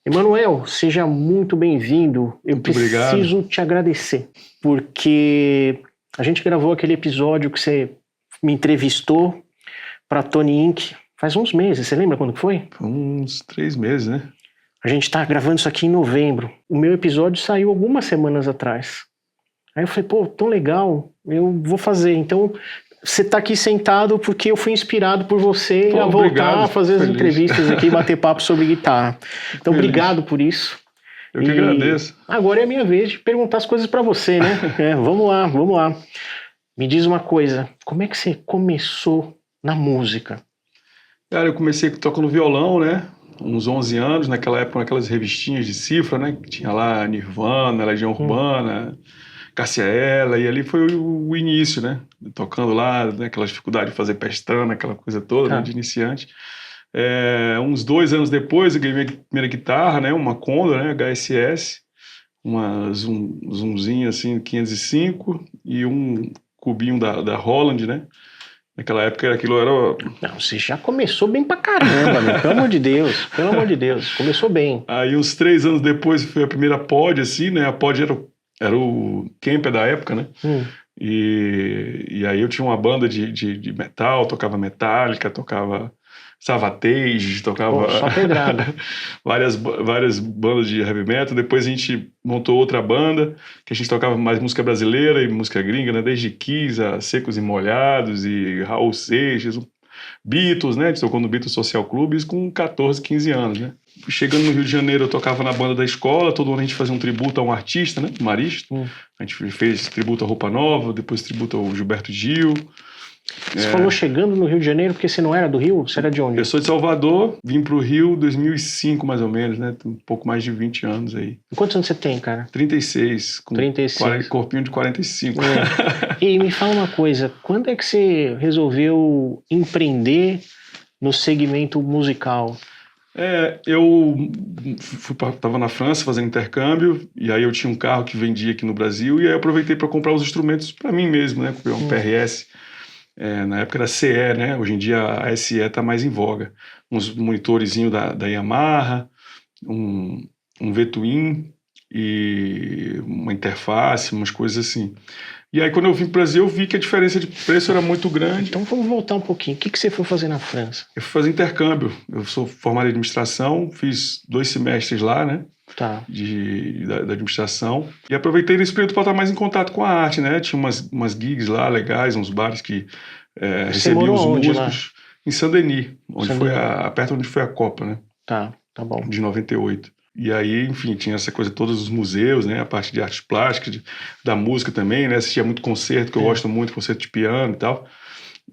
Emanuel, seja muito bem-vindo. Eu Muito obrigado. preciso te agradecer, porque a gente gravou aquele episódio que você me entrevistou para Tony Inc. faz uns meses. Você lembra quando que foi? Foi uns 3 meses, né? A gente está gravando isso aqui em novembro. O meu episódio saiu algumas semanas atrás. Aí eu falei, pô, tão legal, eu vou fazer. Então, você está aqui sentado porque eu fui inspirado por você a voltar obrigado, a fazer as feliz. entrevistas aqui e bater papo sobre guitarra. Então, Feliz. obrigado por isso. Eu que agradeço. Agora é a minha vez de perguntar as coisas para você, né? Vamos lá. Me diz uma coisa, como é que você começou na música? Cara, eu comecei tocando violão, né? Uns 11 anos, naquela época, naquelas revistinhas de cifra, né? Que tinha lá Nirvana, Legião Urbana, Cássia Eller, e ali foi o início, né? Tocando lá, né? Aquela dificuldade de fazer pestana, aquela coisa toda, né? De iniciante. Uns 2 anos depois, eu ganhei minha primeira guitarra, né? Uma Condor, né? HSS, uma zoomzinha assim, 505, e um cubinho da Holland, né? Naquela época aquilo era... Não, você já começou bem pra caramba, meu. Pelo amor de Deus, começou bem. Aí uns 3 anos depois foi a primeira pod, assim, né? A pod era o Kemper da época, né? E aí eu tinha uma banda de metal, tocava Metallica, tocava Savatage, tocava... Pô, só pedrada. várias bandas de heavy metal. Depois a gente montou outra banda, que a gente tocava mais música brasileira e música gringa, né? Desde Kiss a Secos e Molhados e Raul Seixas, Beatles, né? A gente tocou no Beatles Social Club isso com 14, 15 anos, né? Chegando no Rio de Janeiro, eu tocava na banda da escola, todo ano a gente fazia um tributo a um artista, né? Marista. A gente fez tributo a Roupa Nova, depois tributo ao Gilberto Gil. Você falou chegando no Rio de Janeiro porque você não era do Rio? Você era de onde? Eu sou de Salvador, vim pro Rio em 2005, mais ou menos, né? Um pouco mais de 20 anos aí. E quantos anos você tem, cara? 36, com 36. Corpinho de 45. E me fala uma coisa, quando é que você resolveu empreender no segmento musical? Eu estava na França fazendo intercâmbio, e aí eu tinha um carro que vendia aqui no Brasil, e aí eu aproveitei para comprar os instrumentos para mim mesmo, né? Comprei um PRS. Na época era CE, né? Hoje em dia a SE está mais em voga. Uns monitorezinhos da Yamaha, um V-Twin e uma interface, umas coisas assim. E aí quando eu vim para o Brasil eu vi que a diferença de preço era muito grande. Então vamos voltar um pouquinho. O que você foi fazer na França? Eu fui fazer intercâmbio. Eu sou formado em administração, fiz 2 semestres lá, né? Tá. Da administração. E aproveitei nesse período para estar mais em contato com a arte, né? Tinha umas gigs lá legais, uns bares que recebiam os músicos. Lá? Em Saint-Denis, perto onde foi a Copa, né? Tá bom. De 98. E aí, enfim, tinha essa coisa, todos os museus, né? A parte de artes plásticas, da música também, né? Assistia muito concerto, que eu gosto muito, concerto de piano e tal.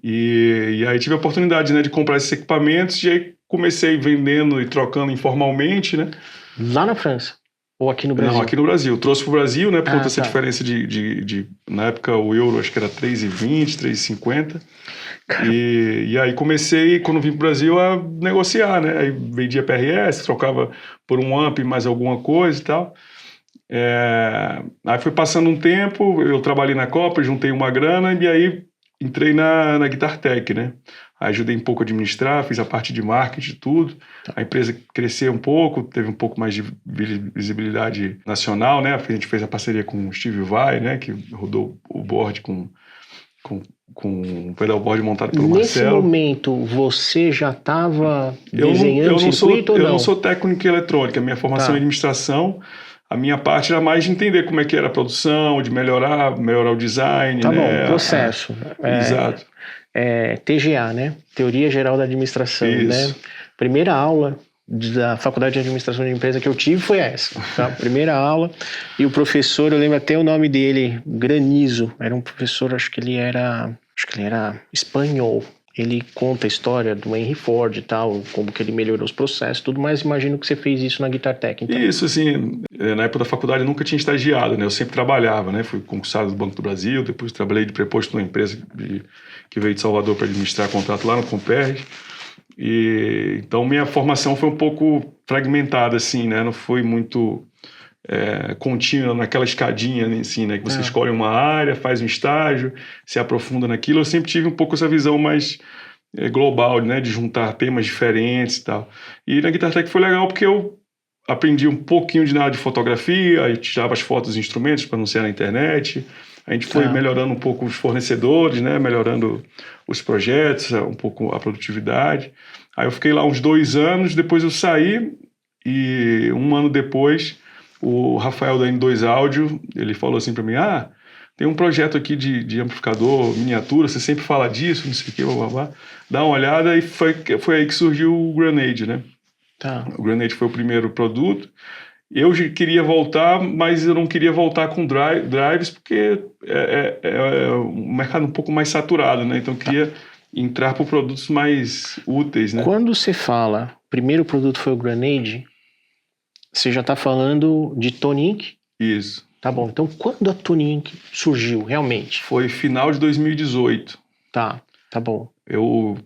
E aí tive a oportunidade, né, de comprar esses equipamentos e aí comecei vendendo e trocando informalmente, né? Lá na França? Ou aqui no Brasil? Não, aqui no Brasil. Trouxe pro Brasil, né? Por conta dessa diferença na época o euro acho que era 3,20, 3,50. E aí comecei, quando vim pro Brasil, a negociar, né? Aí vendia PRS, trocava por um amp mais alguma coisa e tal. Aí foi passando um tempo, eu trabalhei na Copa, juntei uma grana e aí entrei na Guitar Tech, né? Aí ajudei um pouco a administrar, fiz a parte de marketing e tudo. A empresa cresceu um pouco, teve um pouco mais de visibilidade nacional, né? A gente fez a parceria com o Steve Vai, né? Que rodou o board com o pedalboard montado pelo Marcelo. Nesse momento, você já estava desenhando o circuito ou não? Eu não sou técnico em eletrônica, minha formação é em administração. A minha parte era mais de entender como é que era a produção, de melhorar o design. Tá bom, processo. Exato. TGA, né? Teoria Geral da Administração, né? Primeira aula da Faculdade de Administração de Empresa que eu tive foi essa, tá? Primeira aula. E o professor, eu lembro até o nome dele, Granizo. Era um professor, acho que ele era espanhol. Ele conta a história do Henry Ford e tal, como que ele melhorou os processos, tudo mais. Imagino que você fez isso na Guitar Tech, então. Isso, assim, na época da faculdade eu nunca tinha estagiado, né? Eu sempre trabalhava, né? Fui concursado do Banco do Brasil, depois trabalhei de preposto numa empresa que veio de Salvador para administrar contrato lá no Comperj. E então minha formação foi um pouco fragmentada, assim, né? Não foi muito contínua naquela escadinha, assim, né? Que você escolhe uma área, faz um estágio, se aprofunda naquilo. Eu sempre tive um pouco essa visão mais global, né? De juntar temas diferentes e tal. E na Guitar Tech foi legal porque eu aprendi um pouquinho de nada de fotografia, aí tirava as fotos e instrumentos para anunciar na internet. A gente foi melhorando um pouco os fornecedores, né? Melhorando os projetos, um pouco a produtividade. Aí eu fiquei lá uns 2 anos, depois eu saí e 1 ano depois o Rafael da N2 Áudio, ele falou assim para mim, tem um projeto aqui de amplificador miniatura, você sempre fala disso, não sei o que, blá, blá, blá. Dá uma olhada e foi aí que surgiu o Grenade, né? O Grenade foi o primeiro produto. Eu queria voltar, mas eu não queria voltar com drives porque é um mercado um pouco mais saturado, né? Então eu queria entrar por produtos mais úteis, né? Quando você fala, o primeiro produto foi o Grenade, você já está falando de Tony Inc? Isso. Tá bom, então quando a Tony Inc surgiu, realmente? Foi final de 2018. Tá bom. Eu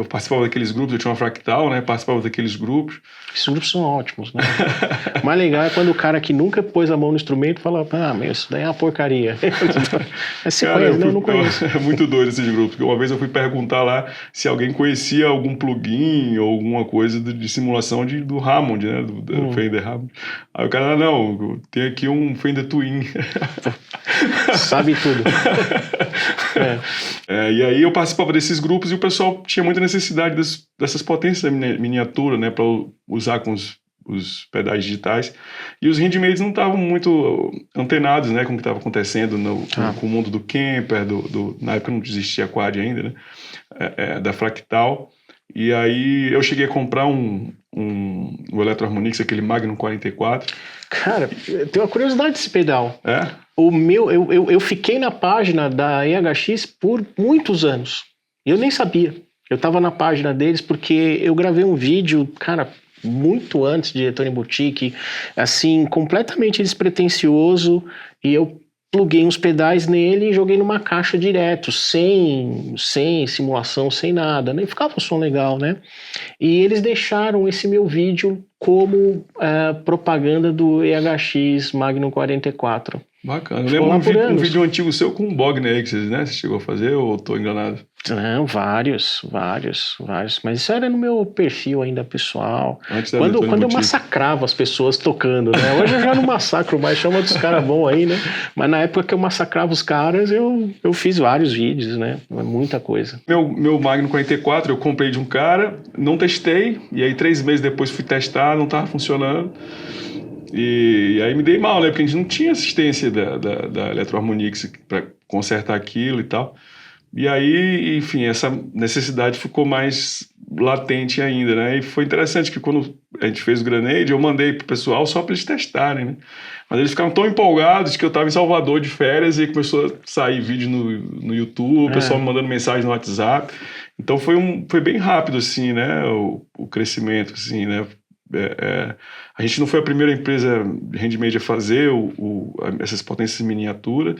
participava daqueles grupos, eu tinha uma Fractal, né? Participava daqueles grupos. Esses grupos são ótimos, né? O mais legal é quando o cara que nunca pôs a mão no instrumento fala, meu, isso daí é uma porcaria. Você conhece? Não conheço. É muito doido esses grupos, porque uma vez eu fui perguntar lá se alguém conhecia algum plugin ou alguma coisa de simulação do Hammond, né? Do Fender Hammond. Aí o cara, não, tem aqui um Fender Twin. Sabe tudo. E aí eu participava desses grupos e o pessoal tinha muita necessidade dessas potências miniatura, né, para usar com os pedais digitais. E os handmaids não estavam muito antenados, né, com o que estava acontecendo com o mundo do Kemper, na época não existia Quad ainda, né, da Fractal. E aí eu cheguei a comprar o Electro Harmonix, aquele Magnum 44. Cara, eu tenho uma curiosidade desse pedal. O meu, eu fiquei na página da EHX por muitos anos. E eu nem sabia. Eu tava na página deles porque eu gravei um vídeo, cara, muito antes de Tony Boutique, assim, completamente despretensioso, e eu pluguei uns pedais nele e joguei numa caixa direto, sem simulação, sem nada, né? Ficava um som legal, né? E eles deixaram esse meu vídeo como propaganda do EHX Magnum 44. Bacana. Eu lembro um vídeo antigo seu com o Bogner Exes, né? Você chegou a fazer ou estou enganado? Não, vários. Mas isso era no meu perfil ainda pessoal. Quando eu massacrava as pessoas tocando, né? Hoje eu já não massacro mais, chama dos caras bons aí, né? Mas na época que eu massacrava os caras, eu fiz vários vídeos, né? Muita coisa. Meu Magnum 44 eu comprei de um cara, não testei, e aí 3 meses depois fui testar, não estava funcionando. E aí me dei mal, né? Porque a gente não tinha assistência da Electro Harmonix para consertar aquilo e tal. E aí, enfim, essa necessidade ficou mais latente ainda, né? E foi interessante que quando a gente fez o Grenade, eu mandei pro pessoal só para eles testarem, né? Mas eles ficaram tão empolgados que eu estava em Salvador de férias e começou a sair vídeo no YouTube, o pessoal me mandando mensagem no WhatsApp. Então foi bem rápido, assim, né? O crescimento, assim, né? A gente não foi a primeira empresa handmade a fazer essas potências em miniatura,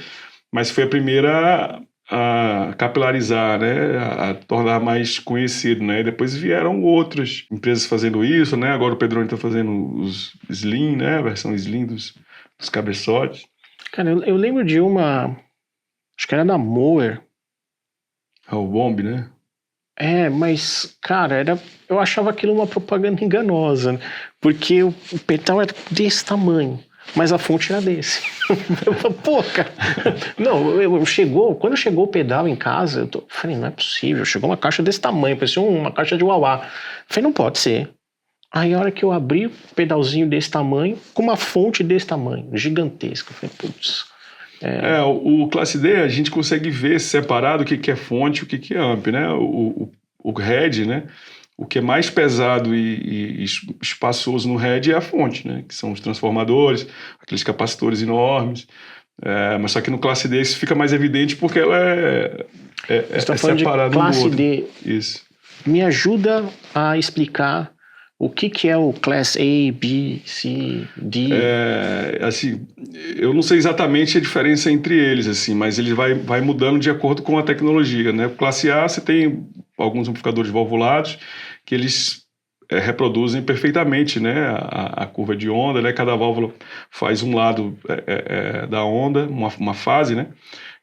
mas foi a primeira a capilarizar, né, a tornar mais conhecido, né, e depois vieram outras empresas fazendo isso, né, agora o Pedroni está fazendo os Slim, né, a versão Slim dos cabeçotes. Cara, eu lembro de uma, acho que era da Moer. O Bomb, né? Mas, cara, eu achava aquilo uma propaganda enganosa, né? Porque o pedal era desse tamanho, mas a fonte era desse. Pô, cara. Não, quando chegou o pedal em casa, eu falei, não é possível, chegou uma caixa desse tamanho, parecia uma caixa de uauá. Eu falei, não pode ser. Aí a hora que eu abri o pedalzinho desse tamanho, com uma fonte desse tamanho, gigantesca, eu falei, putz. O Classe D a gente consegue ver separado o que é fonte e o que é amp, né? O head, né? O que é mais pesado e espaçoso no head é a fonte, né? Que são os transformadores, aqueles capacitores enormes. Mas só que no Classe D isso fica mais evidente porque ela é separada do outro. Classe D. Isso. Me ajuda a explicar o que é o Class A, B, C, D? Assim, eu não sei exatamente a diferença entre eles, assim, mas ele vai mudando de acordo com a tecnologia, né? Classe A, você tem alguns amplificadores valvulados que eles reproduzem perfeitamente, né, a curva de onda, né? Cada válvula faz um lado da onda, uma fase, né?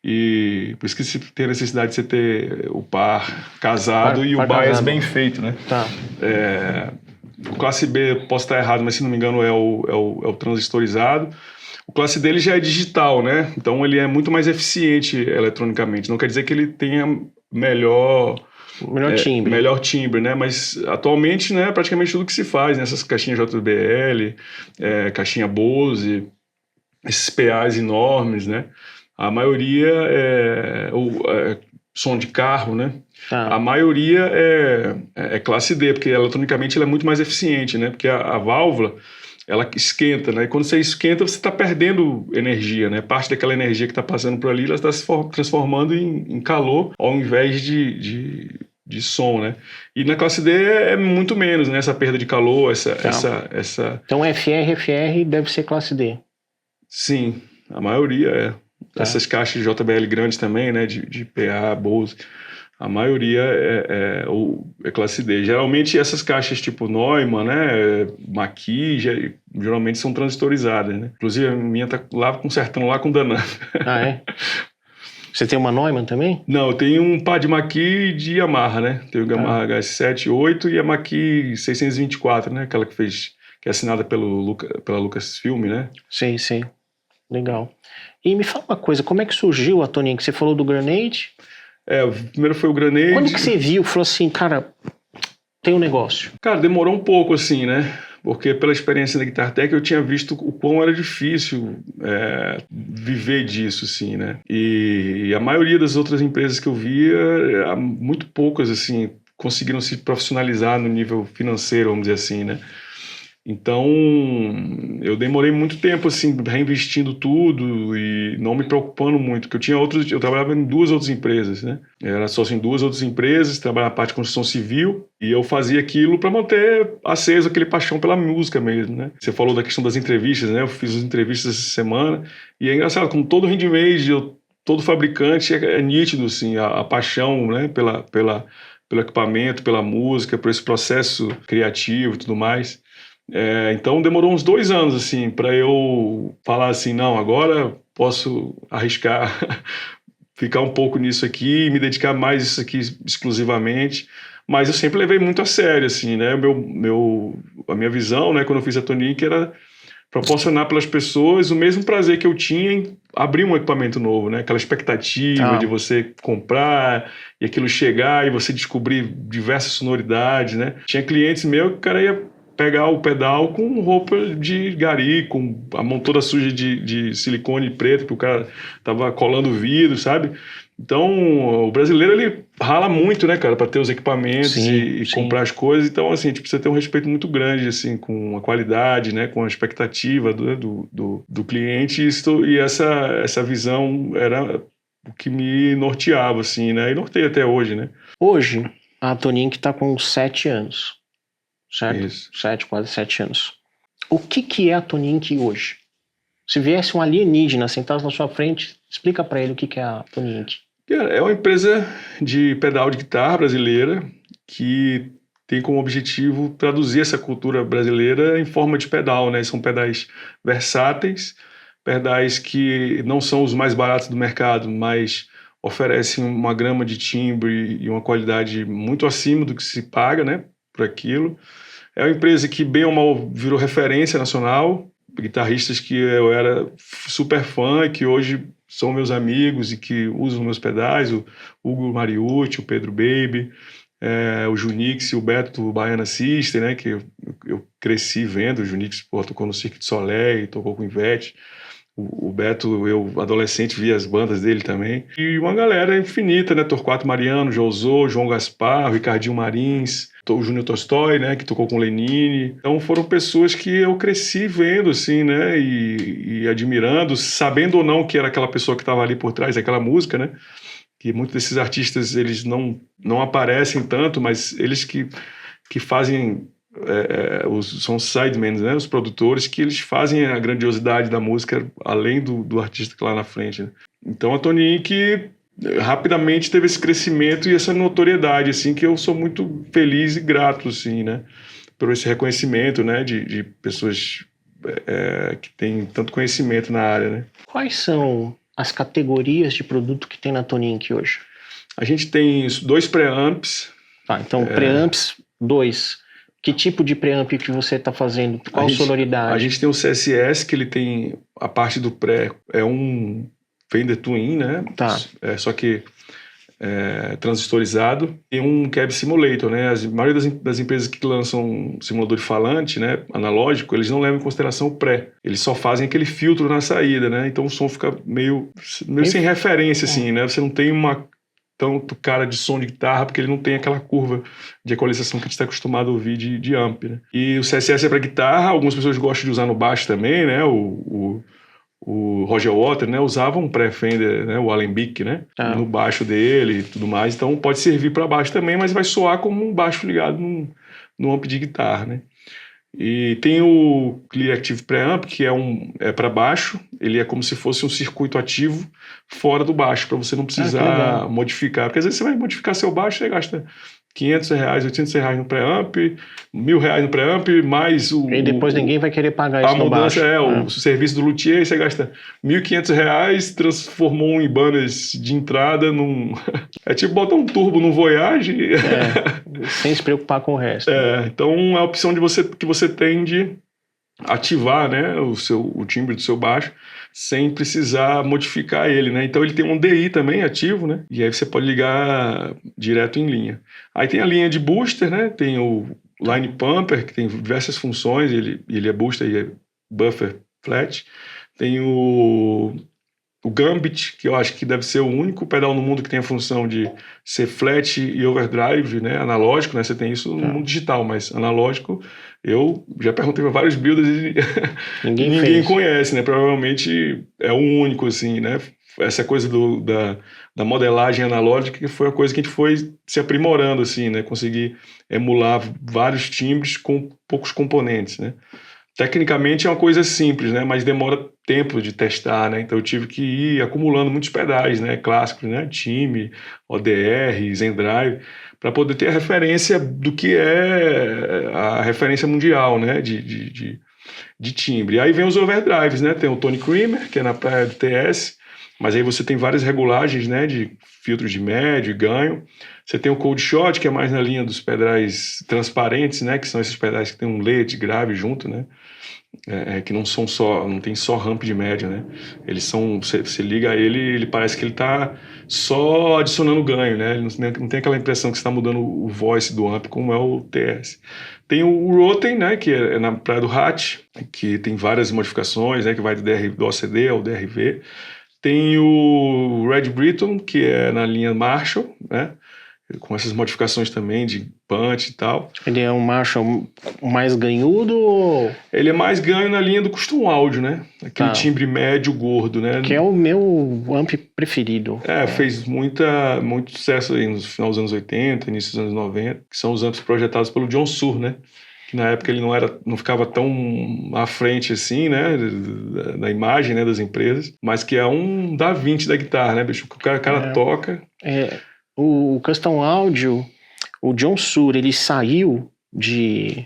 E por isso que você tem a necessidade de você ter o par casado e o bias bem feito, né? Tá. O classe B, posso estar errado, mas se não me engano é o transistorizado. O classe D ele já é digital, né? Então ele é muito mais eficiente eletronicamente. Não quer dizer que ele tenha melhor timbre, né? Mas atualmente, né, praticamente tudo que se faz nessas caixinhas JBL, caixinha Bose, esses PAs enormes, né? A maioria som de carro, né? A maioria é classe D, porque eletronicamente ela é muito mais eficiente, né? Porque a válvula ela esquenta, né? E quando você esquenta, você está perdendo energia, né? Parte daquela energia que está passando por ali, ela está se transformando em calor, ao invés de som, né? E na classe D é muito menos, né? Essa perda de calor, essa... Então FR deve ser classe D. Sim, a maioria é. Essas caixas de JBL grandes também, né? De PA, Bose... A maioria é classe D. Geralmente essas caixas tipo Neumann, né, Mackie, geralmente são transistorizadas, né? Inclusive a minha tá lá consertando lá com o Danan. Ah, é? Você tem uma Neumann também? Não, eu tenho um par de Mackie de Yamaha, né? Tenho o Yamaha HS7-8 e a Mackie 624, né? Aquela que é assinada pela Lucasfilm, né? Sim. Legal. E me fala uma coisa, como é que surgiu a Toniink? Você falou do Granade? Primeiro foi o Granade. Quando que você viu, falou assim, cara, tem um negócio? Cara, demorou um pouco, assim, né? Porque pela experiência da Guitar Tech eu tinha visto o quão era difícil viver disso, assim, né? E a maioria das outras empresas que eu via, muito poucas, assim, conseguiram se profissionalizar no nível financeiro, vamos dizer assim, né? Então, eu demorei muito tempo, assim, reinvestindo tudo e não me preocupando muito, porque eu trabalhava em 2 outras empresas, né? Eu era sócio em 2 outras empresas, trabalhava na parte de construção civil e eu fazia aquilo para manter aceso aquele paixão pela música mesmo, né? Você falou da questão das entrevistas, né? Eu fiz as entrevistas essa semana e é engraçado, como todo handmade, todo fabricante é nítido, assim, a paixão, né? Pelo equipamento, pela música, por esse processo criativo e tudo mais. Então demorou uns 2 anos assim para eu falar assim, não, agora posso arriscar ficar um pouco nisso aqui, me dedicar mais a isso aqui exclusivamente, mas eu sempre levei muito a sério assim, né? A minha visão, né, quando eu fiz a Toniink era proporcionar pelas pessoas o mesmo prazer que eu tinha em abrir um equipamento novo, né? Aquela expectativa de você comprar e aquilo chegar e você descobrir diversas sonoridades, né? Tinha clientes meus que o cara ia pegar o pedal com roupa de gari, com a mão toda suja de silicone preto, que o cara tava colando vidro, sabe? Então, o brasileiro, ele rala muito, né, cara, para ter os equipamentos e comprar as coisas. Então, assim, a gente precisa ter um respeito muito grande, assim, com a qualidade, né, com a expectativa do cliente. E essa visão era o que me norteava, assim, né, e norteia até hoje, né. Hoje, a Toniink tá com 7 anos. Certo? Isso. Quase 7 anos. O que é a Toniink hoje? Se viesse um alienígena sentado na sua frente, explica para ele o que é a Toniink. É uma empresa de pedal de guitarra brasileira que tem como objetivo traduzir essa cultura brasileira em forma de pedal, né? São pedais versáteis, pedais que não são os mais baratos do mercado, mas oferecem uma gama de timbre e uma qualidade muito acima do que se paga, né, por aquilo. É uma empresa que, bem ou mal, virou referência nacional, guitarristas que eu era super fã e que hoje são meus amigos e que usam meus pedais, o Hugo Mariucci, o Pedro Baby, o Junix e o Beto Baiana System, né, que eu cresci vendo. O Junix tocou no Cirque du Soleil, tocou com o Ivete. O Beto, eu adolescente via as bandas dele também. E uma galera infinita, né? Torquato Mariano, Josô, João Gaspar, Ricardinho Marins, o Júnior Tolstói, né? Que tocou com Lenine. Então foram pessoas que eu cresci vendo, assim, né? E admirando, sabendo ou não que era aquela pessoa que estava ali por trás daquela música, né? Que muitos desses artistas, eles não aparecem tanto, mas eles que fazem... são os sidemen, né, os produtores, que eles fazem a grandiosidade da música além do artista que lá na frente, né? Então a Toniink rapidamente teve esse crescimento e essa notoriedade, assim, que eu sou muito feliz e grato, assim, né, por esse reconhecimento, né, de pessoas que têm tanto conhecimento na área, né. Quais são as categorias de produto que tem na Toniink hoje? A gente tem 2 preamps. Então preamps 2. Que tipo de preamp que você está fazendo? Qual sonoridade? A gente tem o CSS, que ele tem a parte do pré, é um Fender Twin, né? Tá. Só que transistorizado, e um Cab Simulator, né? A maioria das empresas que lançam simulador de falante, né, analógico, eles não levam em consideração o pré. Eles só fazem aquele filtro na saída, né? Então o som fica meio sem referência, assim, né? Você não tem tanto cara de som de guitarra, porque ele não tem aquela curva de equalização que a gente está acostumado a ouvir de amp, né? E o CSS é para guitarra, algumas pessoas gostam de usar no baixo também, né? O Roger Waters, né, usava um pré-Fender, né, o Alembic, né, no baixo dele e tudo mais. Então pode servir para baixo também, mas vai soar como um baixo ligado num amp de guitarra, né. E tem o Clear Active Preamp, que é para baixo. Ele é como se fosse um circuito ativo fora do baixo, para você não precisar modificar. Porque às vezes você vai modificar seu baixo, você gasta R$500, R$800 no preamp, R$1.000 no preamp, mais E depois ninguém vai querer pagar isso no baixo. A mudança o serviço do luthier, você gasta R$1.500, transformou um Ibanez de entrada num... É tipo botar um turbo no Voyage. Sem se preocupar com o resto. Então é a opção que você tem de ativar, né, o timbre do seu baixo sem precisar modificar ele, né? Então ele tem um DI também ativo, né? E aí você pode ligar direto em linha. Aí tem a linha de booster, né? Tem o Line Pumper, que tem diversas funções, ele é booster e é buffer flat. Tem o Gambit, que eu acho que deve ser o único pedal no mundo que tem a função de ser flat e overdrive, né? Analógico, né? Você tem isso no mundo digital, mas analógico, eu já perguntei para vários builders e ninguém conhece, né? Provavelmente é o único, assim, né? Essa coisa da modelagem analógica que foi a coisa que a gente foi se aprimorando, assim, né? Conseguir emular vários timbres com poucos componentes, né? Tecnicamente é uma coisa simples, né? Mas demora tempo de testar, né? Então eu tive que ir acumulando muitos pedais, né? Clássicos, né? Time, ODR, Zendrive, para poder ter a referência do que é a referência mundial, né? De timbre. Aí vem os overdrives, né? Tem o Tony Creamer, que é na praia do TS, mas aí você tem várias regulagens, né? De filtros de médio e ganho. Você tem o Cold Shot, que é mais na linha dos pedais transparentes, né? Que são esses pedais que tem um layer de grave junto, né? Que não tem só ramp de média, né? Eles são, você liga ele parece que ele tá só adicionando ganho, né? Ele não tem aquela impressão que você está mudando o voice do amp, como é o TS. Tem o Rotem, né? Que é na praia do Hatch, que tem várias modificações, né? Que vai do OCD ao DRV. Tem o Red Britton, que é na linha Marshall, né? Com essas modificações também de punch e tal. Ele é um Marshall mais ganhudo ou... Ele é mais ganho na linha do custom áudio, né? Aquele timbre médio gordo, né? Que é o meu amp preferido. Fez muito sucesso aí no final dos anos 80, início dos anos 90, que são os amps projetados pelo John Suhr, né? Que na época ele não ficava tão à frente assim, né? Da imagem, né? Das empresas, mas que é um Da Vinci da guitarra, né, bicho? O cara toca... O Custom Audio, o John Suhr, ele saiu de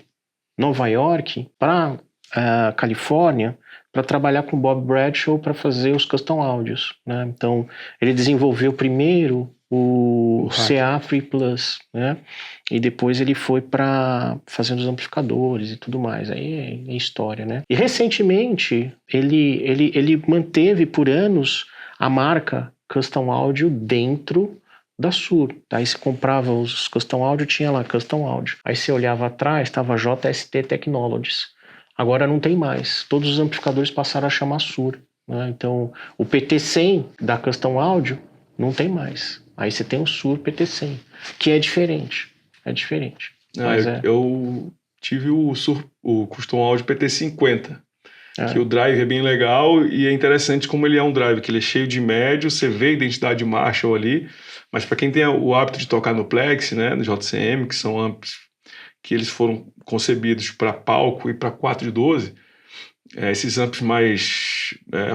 Nova York para Califórnia para trabalhar com Bob Bradshaw para fazer os Custom Audios, né? Então, ele desenvolveu primeiro o CA Free Plus, né? E depois ele foi para fazendo os amplificadores e tudo mais. Aí é história, né? E recentemente ele manteve por anos a marca Custom Audio dentro da Suhr. Aí você comprava os Custom Audio, tinha lá Custom Audio. Aí você olhava atrás, estava JST Technologies. Agora não tem mais. Todos os amplificadores passaram a chamar Suhr, né? Então, o PT100 da Custom Audio não tem mais. Aí você tem o Suhr PT100, que é diferente. É diferente. Eu tive o Custom Audio PT50, que o drive é bem legal e é interessante como ele é um drive, que ele é cheio de médio, você vê a identidade Marshall ali, mas para quem tem o hábito de tocar no Plex, né, no JCM, que são amps que eles foram concebidos para palco e para 4 de 12, esses amps mais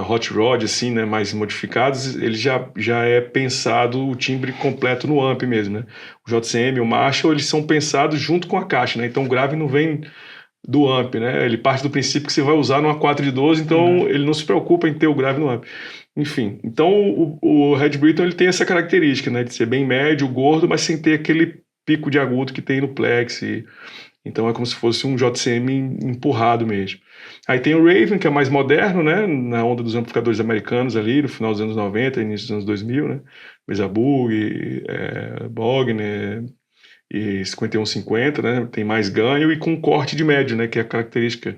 hot rod, assim, né, mais modificados, ele já é pensado o timbre completo no amp mesmo, né? O JCM, o Marshall, eles são pensados junto com a caixa, né? Então o grave não vem do amp, né? Ele parte do princípio que você vai usar numa 4 de 12, então ele não se preocupa em ter o grave no amp. Enfim, então o Red Britton ele tem essa característica, né, de ser bem médio, gordo, mas sem ter aquele pico de agudo que tem no Plex Então é como se fosse um JCM empurrado mesmo. Aí tem o Raven, que é mais moderno, né? Na onda dos amplificadores americanos ali, no final dos anos 90, início dos anos 2000, né? Mesa Bug, Bogner e 5150, né? Tem mais ganho e com corte de médio, né? Que é a característica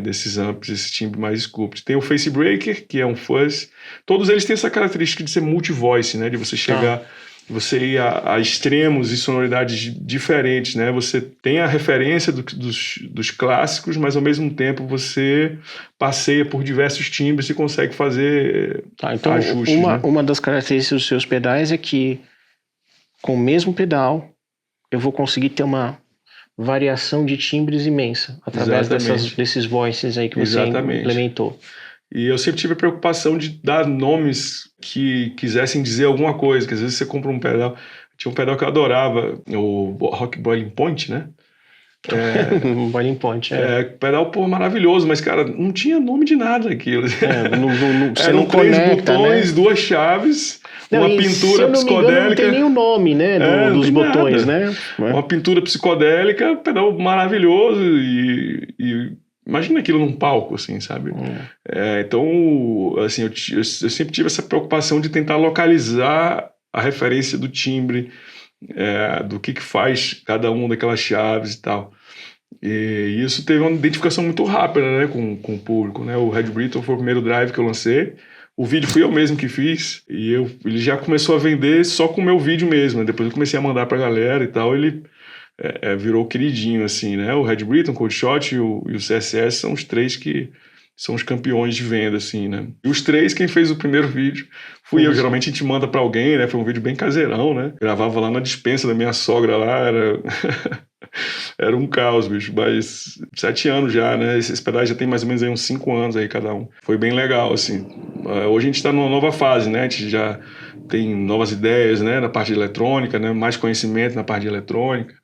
desses amps, esse timbre mais sculpt. Tem o Face Breaker, que é um fuzz. Todos eles têm essa característica de ser multi-voice, né? De você chegar... Você ir a extremos e sonoridades diferentes, né? Você tem a referência dos clássicos, mas ao mesmo tempo você passeia por diversos timbres e consegue fazer então ajustes. Uma das características dos seus pedais é que com o mesmo pedal eu vou conseguir ter uma variação de timbres imensa através desses voices aí que você implementou. E eu sempre tive a preocupação de dar nomes que quisessem dizer alguma coisa, que às vezes você compra um pedal... Tinha um pedal que eu adorava, o Rock Boiling Point, né? Boiling Point, pedal, maravilhoso, mas, cara, não tinha nome de nada aquilo. Você Eram não 3 conecta, botões, né? 2 chaves, uma pintura se eu não psicodélica. Me engano, não tem nem o nome, né, dos botões, nada. né? Uma pintura psicodélica, pedal maravilhoso e imagina aquilo num palco, assim, sabe? Então, assim, eu sempre tive essa preocupação de tentar localizar a referência do timbre, do que faz cada uma daquelas chaves e tal. E isso teve uma identificação muito rápida, né, com o público, né? O Red Brittle foi o primeiro drive que eu lancei. O vídeo fui eu mesmo que fiz e ele já começou a vender só com o meu vídeo mesmo, né? Depois eu comecei a mandar pra galera e tal, ele virou queridinho, assim, né? O Red Brittle, o Cold Shot e o CSS são os 3 que são os campeões de venda, assim, né? E os 3, quem fez o primeiro vídeo fui eu. Geralmente a gente manda pra alguém, né? Foi um vídeo bem caseirão, né? Gravava lá na despensa da minha sogra lá, era um caos, bicho. Mas 7 anos já, né? Esses pedais já tem mais ou menos aí uns 5 anos aí cada um. Foi bem legal, assim. Hoje a gente tá numa nova fase, né? A gente já tem novas ideias, né? Na parte de eletrônica, né? Mais conhecimento na parte de eletrônica.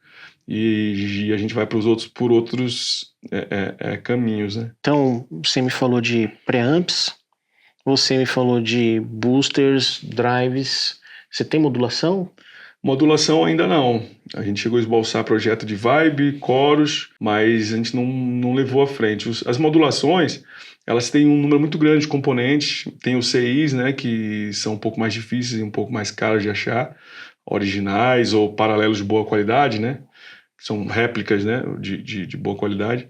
E a gente vai por outros caminhos, né? Então, você me falou de preamps, você me falou de boosters, drives. Você tem modulação? Modulação ainda não. A gente chegou a esboçar projeto de vibe, coros, mas a gente não levou à frente. As modulações, elas têm um número muito grande de componentes. Tem os CIs, né, que são um pouco mais difíceis e um pouco mais caros de achar, originais ou paralelos de boa qualidade, né? São réplicas, né, de boa qualidade.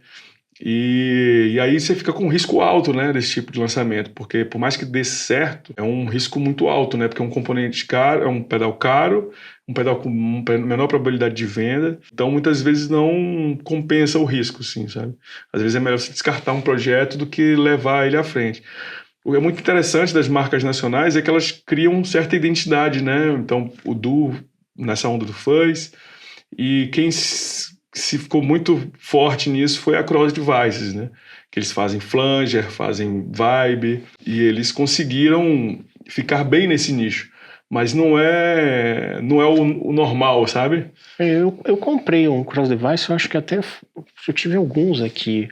E aí você fica com um risco alto, né, desse tipo de lançamento, porque por mais que dê certo, é um risco muito alto, né, porque é um componente caro, é um pedal caro, um pedal com menor probabilidade de venda, então muitas vezes não compensa o risco, assim, sabe? Às vezes é melhor você descartar um projeto do que levar ele à frente. O que é muito interessante das marcas nacionais é que elas criam certa identidade, né, então o Duo, nessa onda do fuzz, e quem se ficou muito forte nisso foi a Cross Devices, né? Que eles fazem flanger, fazem vibe, e eles conseguiram ficar bem nesse nicho. Mas não é o normal, sabe? Eu comprei um Cross Device, eu acho que até eu tive alguns aqui.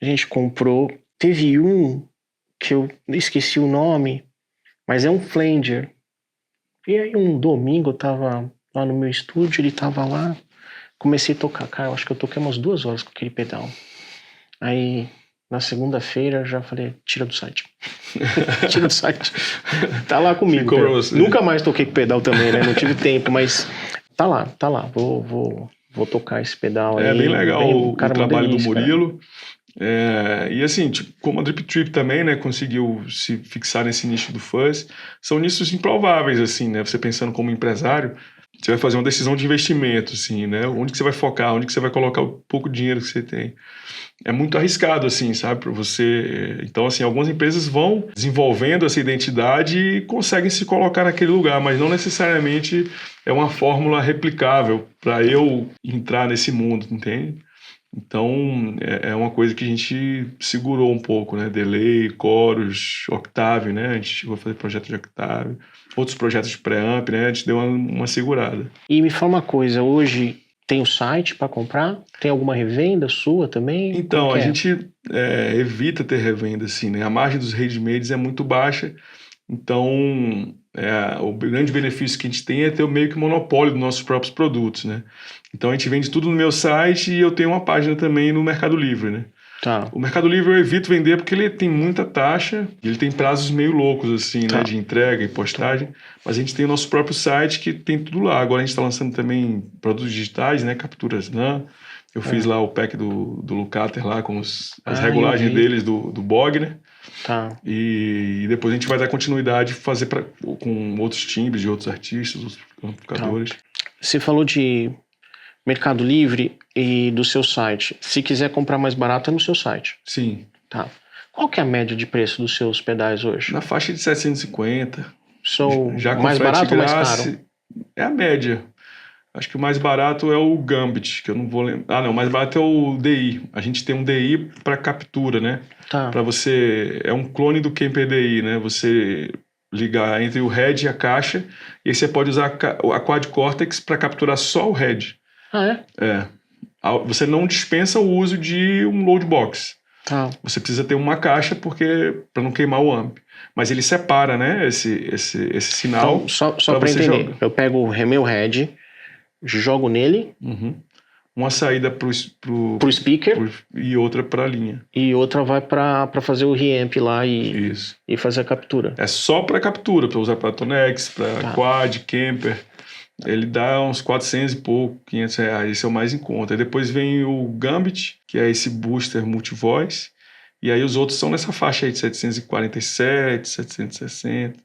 A gente comprou. Teve um que eu esqueci o nome, mas é um flanger. E aí um domingo eu tava lá no meu estúdio, ele tava lá, comecei a tocar. Cara, eu acho que eu toquei umas 2 horas com aquele pedal. Aí, na segunda-feira, já falei, tira do site. Tira do site. Tá lá comigo. Nunca mais toquei com pedal também, né? Não tive tempo, mas tá lá. Vou tocar esse pedal aí. É bem legal o trabalho delícia, do Murilo. E assim, tipo, como a Drip Trip também, né, conseguiu se fixar nesse nicho do fuzz, são nichos improváveis, assim, né? Você pensando como empresário, você vai fazer uma decisão de investimento, assim, né? Onde que você vai focar, onde que você vai colocar o pouco dinheiro que você tem. É muito arriscado, assim, sabe, para você. Então, assim, algumas empresas vão desenvolvendo essa identidade e conseguem se colocar naquele lugar, mas não necessariamente é uma fórmula replicável para eu entrar nesse mundo, entende? Então, é uma coisa que a gente segurou um pouco, né? Delay, Chorus, Octave, né? A gente chegou a fazer projeto de Octave, outros projetos de preamp, né? A gente deu uma segurada. E me fala uma coisa, hoje tem o site para comprar? Tem alguma revenda sua também? Então, a gente evita ter revenda, assim, né? A margem dos ready-mades é muito baixa, então O grande benefício que a gente tem é ter meio que monopólio dos nossos próprios produtos, né? Então a gente vende tudo no meu site e eu tenho uma página também no Mercado Livre, né? Tá. O Mercado Livre eu evito vender porque ele tem muita taxa, ele tem prazos meio loucos, assim, né? De entrega e postagem. Mas a gente tem o nosso próprio site que tem tudo lá. Agora a gente está lançando também produtos digitais, né? Capturas, né? Eu fiz lá o pack do Lucater lá com as regulagens deles do Bogner. Tá. E depois a gente vai dar continuidade fazer com outros timbres de outros artistas, outros amplificadores. Tá. Você falou de Mercado Livre e do seu site. Se quiser comprar mais barato, é no seu site. Sim. Tá. Qual que é a média de preço dos seus pedais hoje? Na faixa de 750. Já mais barato ou mais caro? É a média. Acho que o mais barato é o Gambit, que eu não vou lembrar. Não, o mais barato é o DI. A gente tem um DI para captura, né? Tá. Para você... É um clone do Kemper DI, né? Você ligar entre o head e a caixa, e aí você pode usar a Quad Cortex para capturar só o head. Ah, é? É. Você não dispensa o uso de um load box. Tá. Você precisa ter uma caixa para não queimar o amp. Mas ele separa, né? Esse sinal. Então, só para entender. Jogar. Eu pego o meu head, jogo nele. Uma saída pro speaker e outra para a linha. E outra vai para fazer o reamp lá e fazer a captura. É só para captura, para usar para Tonex, para Quad, Kemper. Ele dá uns 400 e pouco, 500 reais. Esse é o mais em conta. Aí depois vem o Gambit, que é esse booster multivoice. E aí os outros são nessa faixa aí de 747, 760.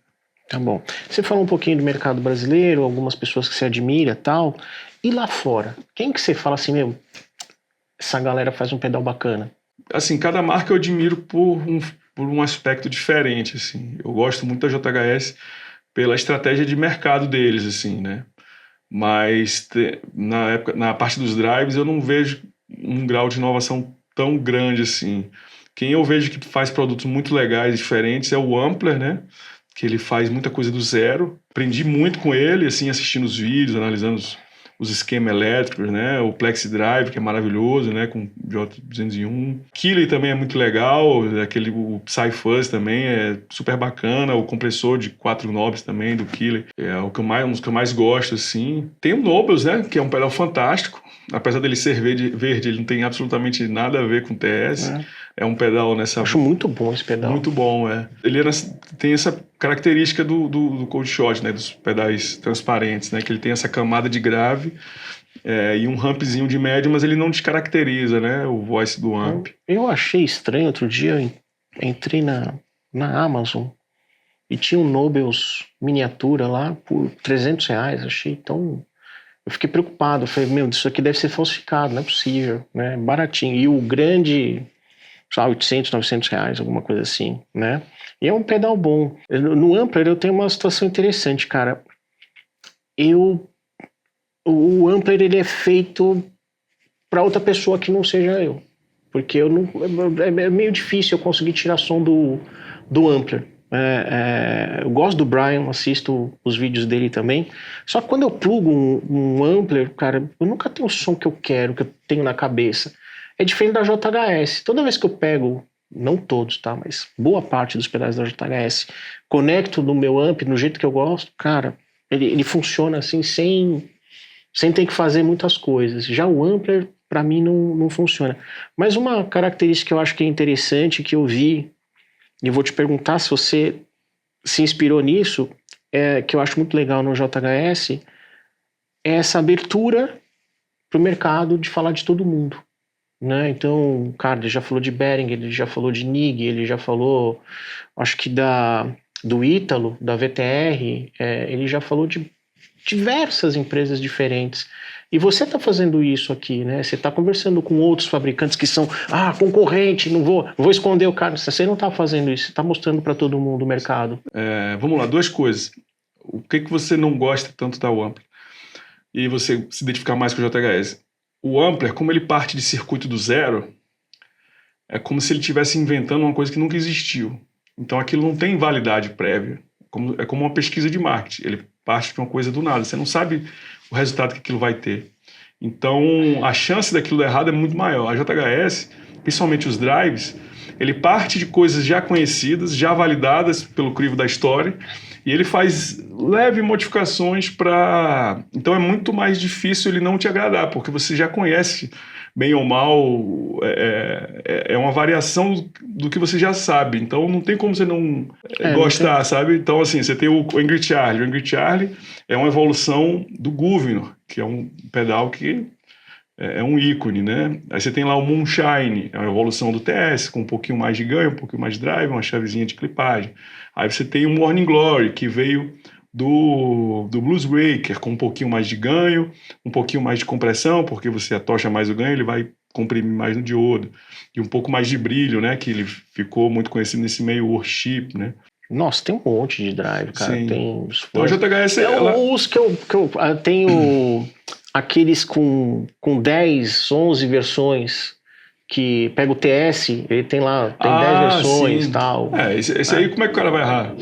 Tá bom. Você falou um pouquinho do mercado brasileiro, algumas pessoas que você admira e tal. E lá fora? Quem que você fala assim, essa galera faz um pedal bacana? Assim, cada marca eu admiro por um aspecto diferente, assim. Eu gosto muito da JHS pela estratégia de mercado deles, assim, né? Mas na parte dos drives eu não vejo um grau de inovação tão grande assim. Quem eu vejo que faz produtos muito legais e diferentes é o Ampler, né? Que ele faz muita coisa do zero. Aprendi muito com ele, assim, assistindo os vídeos, analisando os esquemas elétricos, né? O Plexi Drive, que é maravilhoso, né? Com J201. Keeley também é muito legal, o Psy-Fuzz também é super bacana. O compressor de 4 knobs também, do Keeley, é um dos que eu mais gosto, assim. Tem o Nobles, né? Que é um pedal fantástico. Apesar dele ser verde, ele não tem absolutamente nada a ver com TS. É um pedal nessa... Acho muito bom esse pedal. Muito bom, é. Ele tem essa característica do Cold Shot, né? Dos pedais transparentes, né? Que ele tem essa camada de grave e um rampzinho de médio, mas ele não descaracteriza, né? O voice do amp. Eu achei estranho outro dia, eu entrei na Amazon e tinha um Nobles miniatura lá por 300 reais. Achei tão... Eu fiquei preocupado. Eu falei, isso aqui deve ser falsificado, não é possível, né? Baratinho. E o grande... 800, 900 reais, alguma coisa assim, né? E é um pedal bom. No Ampler eu tenho uma situação interessante, cara. O Ampler, ele é feito para outra pessoa que não seja eu. Porque é meio difícil eu conseguir tirar som do Ampler. Eu gosto do Brian, assisto os vídeos dele também. Só que quando eu plugo um Ampler, cara, eu nunca tenho o som que eu quero, que eu tenho na cabeça. É diferente da JHS. Toda vez que eu pego, não todos, tá? Mas boa parte dos pedais da JHS, conecto no meu amp, no jeito que eu gosto, cara, ele funciona assim, sem ter que fazer muitas coisas. Já o Ampler, pra mim, não funciona. Mas uma característica que eu acho que é interessante, que eu vi, e vou te perguntar se você se inspirou nisso, que eu acho muito legal no JHS, é essa abertura pro mercado de falar de todo mundo. Né? Então, cara, ele já falou de Behringer, ele já falou de Nig, ele já falou, acho que do Ítalo, da VTR, ele já falou de diversas empresas diferentes. E você está fazendo isso aqui, né? Você está conversando com outros fabricantes que são, concorrente, não vou esconder o cara. Você não está fazendo isso, você está mostrando para todo mundo o mercado. Vamos lá, 2 coisas. O que você não gosta tanto da Ampler? E você se identificar mais com o JHS? O Ampler, como ele parte de circuito do zero, é como se ele estivesse inventando uma coisa que nunca existiu. Então aquilo não tem validade prévia. É como uma pesquisa de marketing. Ele parte de uma coisa do nada. Você não sabe o resultado que aquilo vai ter. Então a chance daquilo dar errado é muito maior. A JHS, principalmente os drives, ele parte de coisas já conhecidas, já validadas pelo crivo da história, E ele faz leves modificações para... Então é muito mais difícil ele não te agradar, porque você já conhece, bem ou mal, é uma variação do que você já sabe. Então não tem como você não gostar, não sabe? Então assim, você tem o Angry Charlie. O Angry Charlie é uma evolução do Governor, que é um pedal que é um ícone, né? Aí você tem lá o Moonshine, é uma evolução do TS, com um pouquinho mais de ganho, um pouquinho mais de drive, uma chavezinha de clipagem. Aí você tem o Morning Glory, que veio do Blues Breaker, com um pouquinho mais de ganho, um pouquinho mais de compressão, porque você atocha mais o ganho, ele vai comprimir mais no diodo. E um pouco mais de brilho, né? Que ele ficou muito conhecido nesse meio worship, né? Nossa, tem um monte de drive, cara. Sim. Tem então a JHS... Os que eu tenho... Aqueles com 10, 11 versões, que pega o TS, ele tem lá, tem 10 versões e tal. Esse aí como é que o cara vai errar?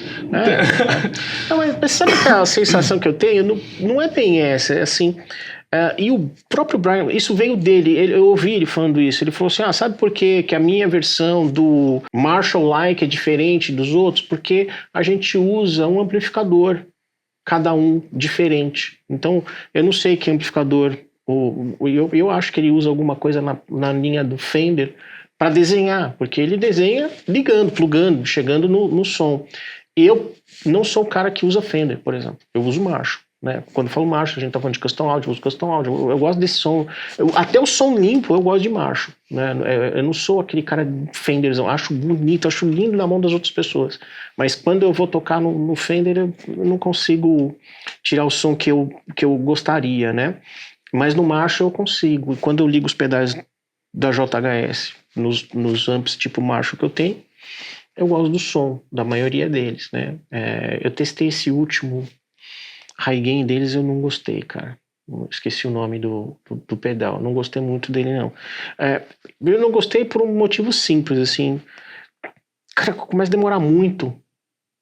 Não, mas sabe a sensação que eu tenho? Não é bem essa, é assim... e o próprio Brian, isso veio dele, eu ouvi ele falando isso, ele falou assim, sabe por que a minha versão do Marshall-like é diferente dos outros? Porque a gente usa um amplificador, cada um diferente. Então, eu não sei que amplificador, eu acho que ele usa alguma coisa na linha do Fender para desenhar, porque ele desenha ligando, plugando, chegando no som. Eu não sou o cara que usa Fender, por exemplo, eu uso Marshall. Né? Quando eu falo Marshall, a gente tá falando de custom audio, eu uso custom audio, eu gosto desse som, até o som limpo eu gosto de Marshall, né? Eu não sou aquele cara Fenderzão, acho bonito, acho lindo na mão das outras pessoas, mas quando eu vou tocar no Fender eu não consigo tirar o som que eu gostaria, né? Mas no Marshall eu consigo, e quando eu ligo os pedais da JHS nos amps tipo Marshall que eu tenho, eu gosto do som, da maioria deles, né? Eu testei esse último high gain deles, eu não gostei, cara. Esqueci o nome do pedal. Não gostei muito dele, não. Eu não gostei por um motivo simples, assim. Cara, começa a demorar muito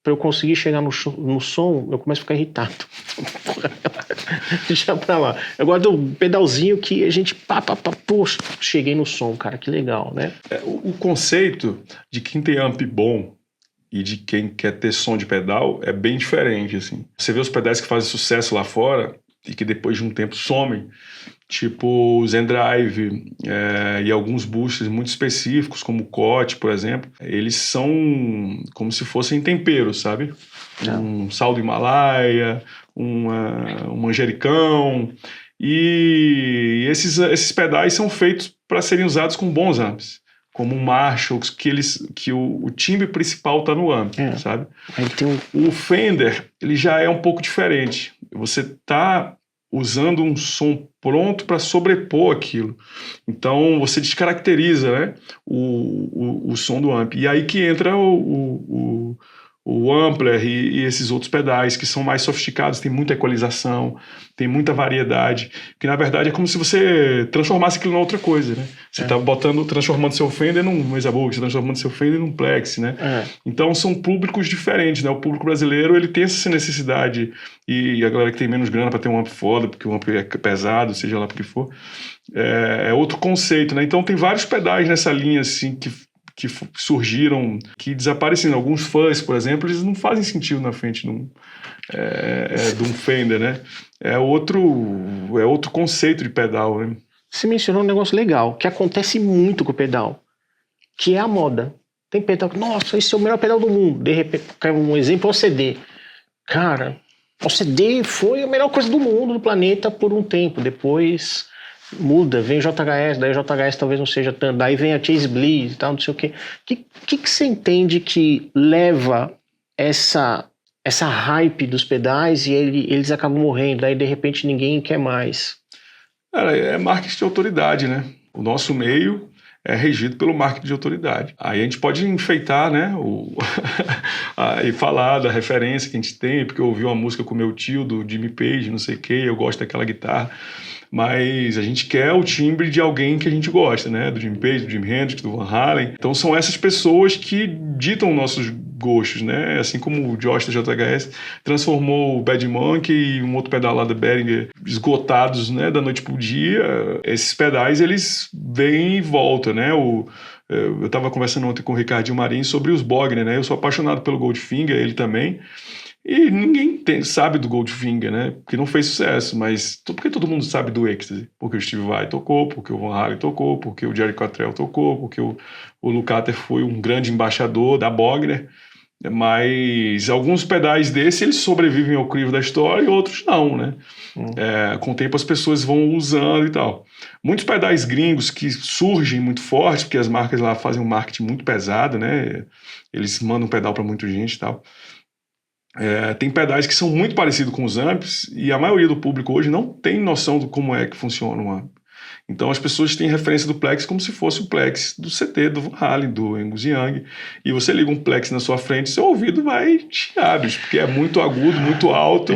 pra eu conseguir chegar no som, eu começo a ficar irritado. Deixa pra lá. Eu gosto do pedalzinho que a gente poxa, cheguei no som, cara, que legal, né? O conceito de quem tem amp bom e de quem quer ter som de pedal é bem diferente, assim. Você vê os pedais que fazem sucesso lá fora e que depois de um tempo somem, tipo o Zendrive e alguns boosters muito específicos, como o Koch, por exemplo, eles são como se fossem temperos, sabe? Um sal do Himalaia, um manjericão, e esses pedais são feitos para serem usados com bons amps, como um Marshall, que o timbre principal está no amp, sabe? O Fender, ele já é um pouco diferente. Você está usando um som pronto para sobrepor aquilo. Então, você descaracteriza, né, o som do amp. E aí que entra o Ampler e esses outros pedais que são mais sofisticados, tem muita equalização, tem muita variedade, que na verdade é como se você transformasse aquilo em outra coisa, né? Você está transformando seu Fender num Mesa Boogie, você está transformando seu Fender num Plex, né? Então são públicos diferentes, né? O público brasileiro, ele tem essa necessidade, e a galera que tem menos grana para ter um amp foda, porque o amp é pesado, seja lá por que for, é outro conceito, né? Então tem vários pedais nessa linha, assim, que surgiram, que desapareceram. Alguns fãs, por exemplo, eles não fazem sentido na frente de um Fender, né? É outro conceito de pedal, né? Você mencionou um negócio legal, que acontece muito com o pedal, que é a moda. Tem pedal que, nossa, esse é o melhor pedal do mundo. De repente, um exemplo é o CD. Cara, o CD foi a melhor coisa do mundo, do planeta, por um tempo. Depois muda, vem JHS, daí JHS talvez não seja tanto, daí vem a Chase Bliss e tal, não sei o quê. O que você entende que leva essa hype dos pedais e eles acabam morrendo, daí de repente ninguém quer mais? Cara, é marketing de autoridade, né? O nosso meio é regido pelo marketing de autoridade. Aí a gente pode enfeitar, né, e falar da referência que a gente tem, porque eu ouvi uma música com meu tio, do Jimmy Page, não sei o quê, eu gosto daquela guitarra, mas a gente quer o timbre de alguém que a gente gosta, né, do Jimmy Page, do Jimi Hendrix, do Van Halen. Então são essas pessoas que ditam nossos gostos, né, assim como o Josh da JHS transformou o Bad Monkey e um outro pedal lá da Behringer esgotados, né, da noite pro dia. Esses pedais, eles vêm e voltam, né? Eu estava conversando ontem com o Ricardinho Marinho sobre os Bogner, né? Eu sou apaixonado pelo Goldfinger, ele também. E ninguém sabe do Goldfinger, né? Porque não fez sucesso, mas porque todo mundo sabe do Ecstasy? Porque o Steve Vai tocou, porque o Van Halen tocou, porque o Jerry Cantrell tocou, porque o Lukather foi um grande embaixador da Bogner. Mas alguns pedais desses, eles sobrevivem ao crivo da história e outros não, né? Com o tempo as pessoas vão usando e tal. Muitos pedais gringos que surgem muito fortes, porque as marcas lá fazem um marketing muito pesado, né? Eles mandam pedal para muita gente e tal. Tem pedais que são muito parecidos com os amps e a maioria do público hoje não tem noção de como é que funciona um amp. Então as pessoas têm referência do Plex como se fosse o Plex do CT, do Van Halen, do Angus Young. E você liga um Plex na sua frente, seu ouvido vai chiar, bicho, porque é muito agudo, muito alto.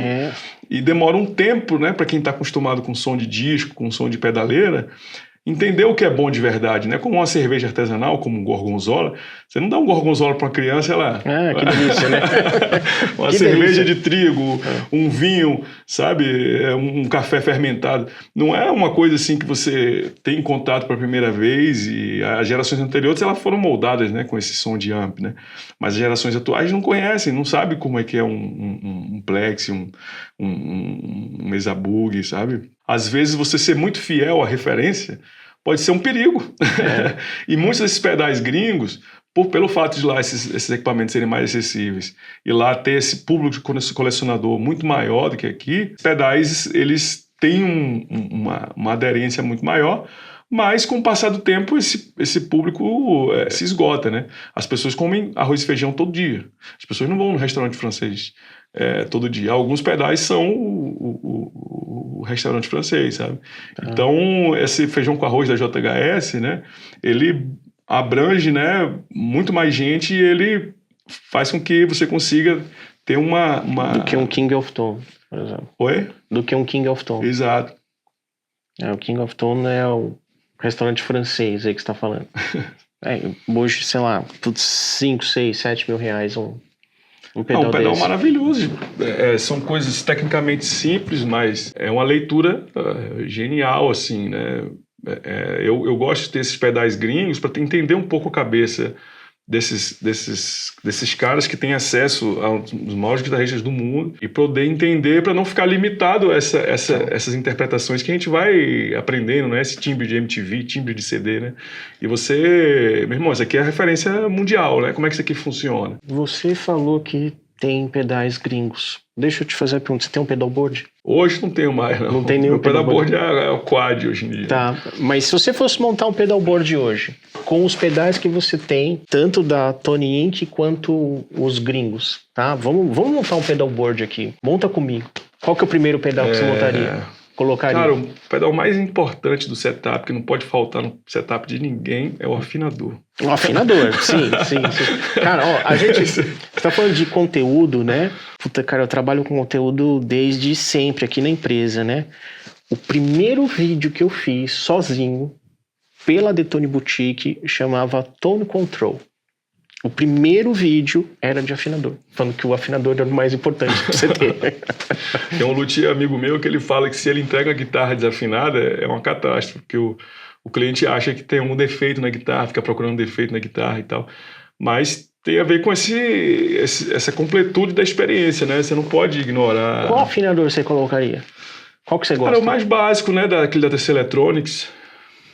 E demora um tempo, né, para quem está acostumado com som de disco, com som de pedaleira, entender o que é bom de verdade, né? Como uma cerveja artesanal, como um gorgonzola. Você não dá um gorgonzola para uma criança, ela... que delícia, né? Uma cerveja de trigo, um vinho, sabe? Um café fermentado. Não é uma coisa assim que você tem contato pela primeira vez e as gerações anteriores elas foram moldadas, né, com esse som de amp, né? Mas as gerações atuais não conhecem, não sabem como é que é um Plex, um Mesa Boogie, sabe? Às vezes você ser muito fiel à referência pode ser um perigo. E muitos desses pedais gringos, pelo fato de lá esses equipamentos serem mais acessíveis e lá ter esse público de colecionador muito maior do que aqui, os pedais eles têm uma aderência muito maior, mas com o passar do tempo esse público se esgota, né? As pessoas comem arroz e feijão todo dia. As pessoas não vão no restaurante francês todo dia. Alguns pedais são o restaurante francês, sabe? Então, esse feijão com arroz da JHS, né? Ele abrange, né, muito mais gente e ele faz com que você consiga ter uma... Do que um King of Tone, por exemplo. Oi? Do que um King of Tone. Exato. O King of Tone é o restaurante francês aí que você tá falando. Hoje, sei lá, 5, 6, 7 mil reais um pedal pedal desse. Maravilhoso. São coisas tecnicamente simples, mas é uma leitura genial, assim, né? Eu gosto de ter esses pedais gringos para entender um pouco a cabeça desses caras que têm acesso aos maiores guitarristas do mundo e poder entender para não ficar limitado a essas interpretações que a gente vai aprendendo, né? Esse timbre de MTV, timbre de CD, né? E você... Meu irmão, isso aqui é a referência mundial, né? Como é que isso aqui funciona? Você falou que tem pedais gringos. Deixa eu te fazer a pergunta, você tem um pedalboard? Hoje não tenho mais, não. Não tem nenhum pedalboard é o quad hoje em dia. Tá, mas se você fosse montar um pedalboard hoje, com os pedais que você tem, tanto da Tony Inc. quanto os gringos, tá? Vamos montar um pedalboard aqui. Monta comigo. Qual que é o primeiro pedal que você montaria? Colocaria? Cara, o pedal mais importante do setup, que não pode faltar no setup de ninguém, é o afinador. O afinador, sim. Cara, a gente... Você tá falando de conteúdo, né? Puta, cara, eu trabalho com conteúdo desde sempre aqui na empresa, né? O primeiro vídeo que eu fiz sozinho, pela Detone Boutique, chamava Tone Control. O primeiro vídeo era de afinador, falando que o afinador era o mais importante pra você ter. Tem um luthier amigo meu que ele fala que se ele entrega a guitarra desafinada é uma catástrofe, porque o cliente acha que tem um defeito na guitarra, fica procurando defeito na guitarra e tal. Mas tem a ver com essa completude da experiência, né? Você não pode ignorar... Qual afinador você colocaria? Qual que você gosta? Cara, o mais básico, né? Aquele da TC Electronics.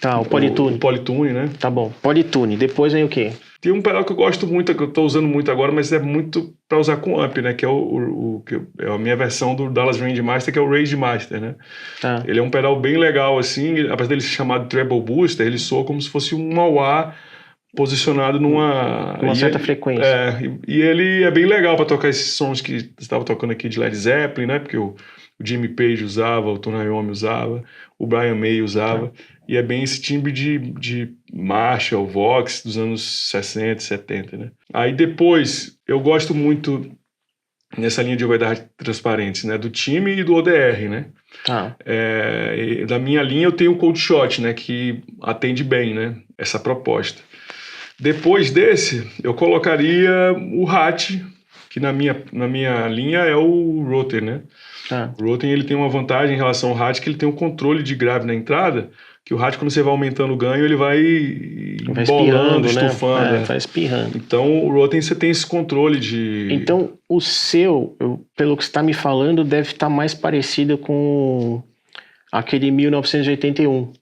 Tá, o Polytune. O Polytune, né? Tá bom, Polytune. Depois vem o quê? Tem um pedal que eu gosto muito, que eu tô usando muito agora, mas é muito para usar com amp, né? Que é é a minha versão do Dallas Range Master, que é o Rage Master, né? Tá. Ele é um pedal bem legal, assim, apesar dele ser chamado de Treble Booster, ele soa como se fosse um wah-wah posicionado numa certa frequência. E ele é bem legal para tocar esses sons que você estava tocando aqui de Led Zeppelin, né? Porque o Jimmy Page usava, o Tony Iommi usava, o Brian May usava. E é bem esse timbre de Marshall, Vox dos anos 60, 70, né? Aí depois, eu gosto muito nessa linha de overdrive transparentes, né? Do time e do ODR, né? Da minha linha eu tenho o Cold Shot, né? Que atende bem, né? Essa proposta. Depois desse, eu colocaria o Hat, que na minha linha é o Rotem, né? O Rotem ele tem uma vantagem em relação ao Hat, que ele tem um controle de grave na entrada, que o Hat, quando você vai aumentando o ganho, ele vai embolando, estufando. Né? Vai espirrando. Então, o Rotem, você tem esse controle de... Então, o seu, pelo que você está me falando, deve estar mais parecido com aquele 1981.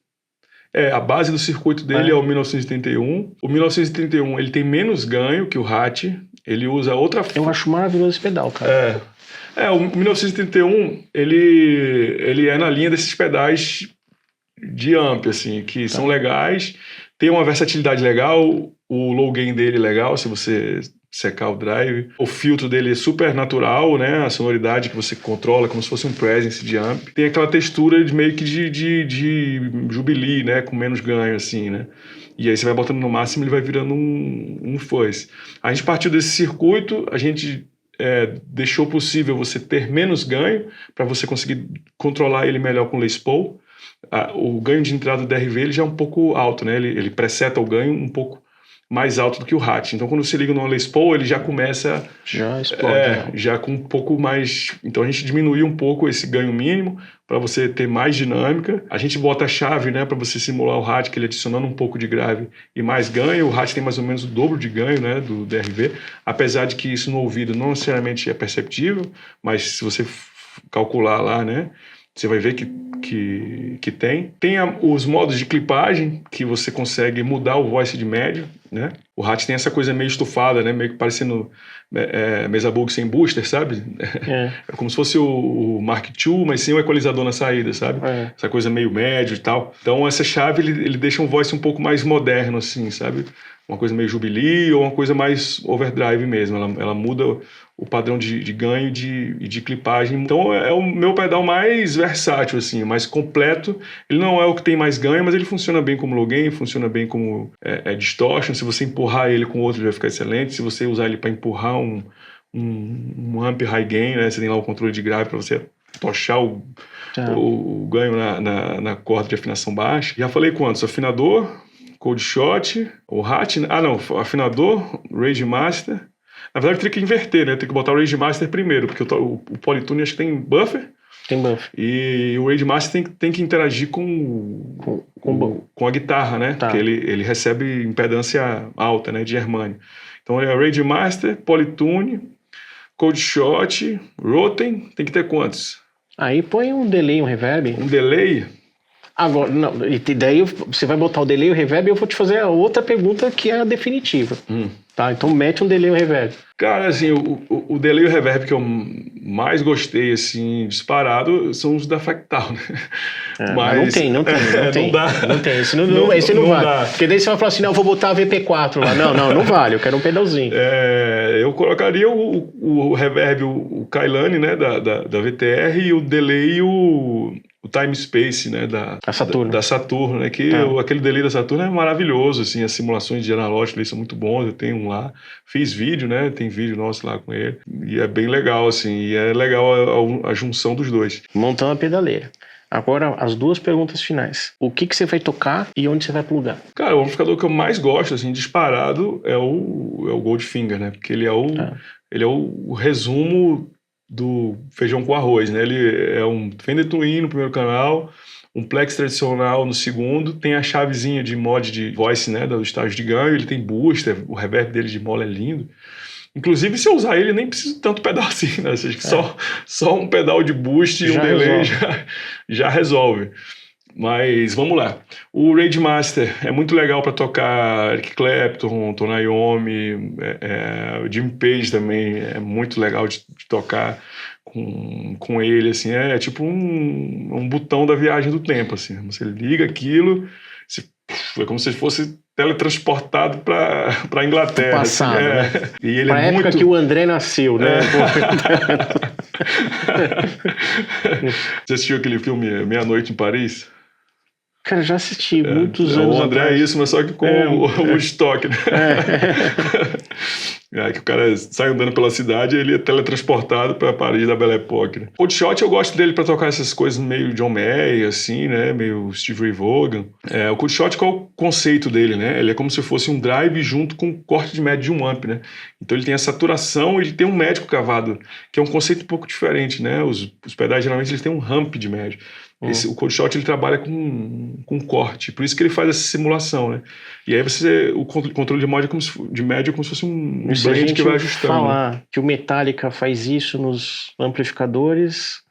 A base do circuito dele é o 1981. O 1931, ele tem menos ganho que o Hat. Ele usa outra... Eu acho maravilhoso esse pedal, cara. O 1931, ele é na linha desses pedais de amp, assim, que são legais, tem uma versatilidade legal, o low gain dele é legal, se você secar o drive. O filtro dele é super natural, né? A sonoridade que você controla como se fosse um presence de amp. Tem aquela textura de meio que de Jubilee, né? Com menos ganho, assim, né? E aí você vai botando no máximo, ele vai virando um fuzz. A gente partiu desse circuito, a gente deixou possível você ter menos ganho para você conseguir controlar ele melhor com o Les Paul. O ganho de entrada do DRV ele já é um pouco alto, né? Ele preseta o ganho um pouco mais alto do que o Hat. Então, quando você liga no Les Paul, ele já começa... Já explode. Já com um pouco mais... Então, a gente diminuiu um pouco esse ganho mínimo para você ter mais dinâmica. A gente bota a chave, né, para você simular o Hat, que ele adicionando um pouco de grave e mais ganho. O Hat tem mais ou menos o dobro de ganho, né, do DRV. Apesar de que isso no ouvido não necessariamente é perceptível, mas se você calcular lá, né, você vai ver que tem. Tem os modos de clipagem, que você consegue mudar o voice de médio, né? O Hat tem essa coisa meio estufada, né? Meio que parecendo mesa bug sem booster, sabe? É como se fosse o Mark II, mas sem o equalizador na saída, sabe? Essa coisa meio médio e tal. Então, essa chave, ele deixa um voice um pouco mais moderno, assim, sabe? Uma coisa meio Jubilee ou uma coisa mais overdrive mesmo. Ela muda o padrão de ganho e de clipagem. Então é o meu pedal mais versátil, assim, mais completo. Ele não é o que tem mais ganho, mas ele funciona bem como low gain, funciona bem como distortion. Se você empurrar ele com outro, ele vai ficar excelente. Se você usar ele para empurrar um amp high gain, né, você tem lá o controle de grave para você tochar o ganho na corda de afinação baixa. Já falei quantos? Afinador, Cold Shot, o Hat... afinador, Rage Master. Na verdade, eu teria que inverter, né? Tem que botar o Rage Master primeiro, porque o Polytune acho que tem buffer. Tem buffer. E o Rage Master tem que interagir com a guitarra, né? Porque ele recebe impedância alta, né? De Germânio. Então, é Rage Master, Polytune, Cold Shot, Rotem. Tem que ter quantos? Aí põe um delay, um reverb. Um delay... Agora, não, e daí você vai botar o delay e o reverb e eu vou te fazer a outra pergunta que é a definitiva. Tá? Então mete um delay e um reverb. Cara, assim, o delay e o reverb que eu mais gostei, assim, disparado, são os da Fractal, né? Mas não tem. Não dá. Não tem, esse não vale. Dá. Porque daí você vai falar assim, não, eu vou botar a VP4 lá. Não vale, eu quero um pedalzinho. Eu colocaria o reverb, o Kailane, né, da VTR, e o delay e o Time Space, né, da Saturno, né, que aquele delay da Saturno é maravilhoso, assim, as simulações de analógico são muito boas, eu tenho um lá, fiz vídeo, né, tem vídeo nosso lá com ele, e é bem legal, assim, e é legal a junção dos dois. Montando a pedaleira. Agora, as duas perguntas finais. O que você vai tocar e onde você vai plugar? Cara, o amplificador que eu mais gosto, assim, disparado, é o Goldfinger, né, porque ele é o resumo do feijão com arroz, né? Ele é um Fender Twin no primeiro canal, um Plex tradicional no segundo, tem a chavezinha de mod de voice, né, do estágio de ganho, ele tem booster, o reverb dele de mola é lindo. Inclusive, se eu usar ele, nem preciso tanto pedal assim, né? Ou seja, só um pedal de boost e um delay já resolve. Mas vamos lá. O Rage Master é muito legal para tocar Eric Clapton, Tony Iommi, o Jimmy Page também é muito legal de tocar com ele, assim, é tipo um botão da viagem do tempo, assim. Você liga aquilo, é como se fosse teletransportado para a Inglaterra. Passado, assim, né? E ele pra época que o André nasceu, né? Você assistiu aquele filme Meia-Noite em Paris? Cara, já assisti muitos anos atrás. O André é isso, mas só que com o Woodstock, né? Que o cara sai andando pela cidade e ele é teletransportado para Paris da Belle Époque. Né? O Coldshot eu gosto dele para tocar essas coisas meio John Mayer, assim, né? Meio Steve Ray Vaughan. O Coldshot, qual é o conceito dele, né? Ele é como se fosse um drive junto com um corte de médio de um amp, né? Então ele tem a saturação, ele tem um médico cavado, que é um conceito um pouco diferente, né? Os pedais geralmente eles têm um ramp de médio. O cold shot ele trabalha com corte, por isso que ele faz essa simulação, né? E aí o controle de média é como se fosse um blend que vai ajustando. Falar que o Metallica faz isso nos amplificadores,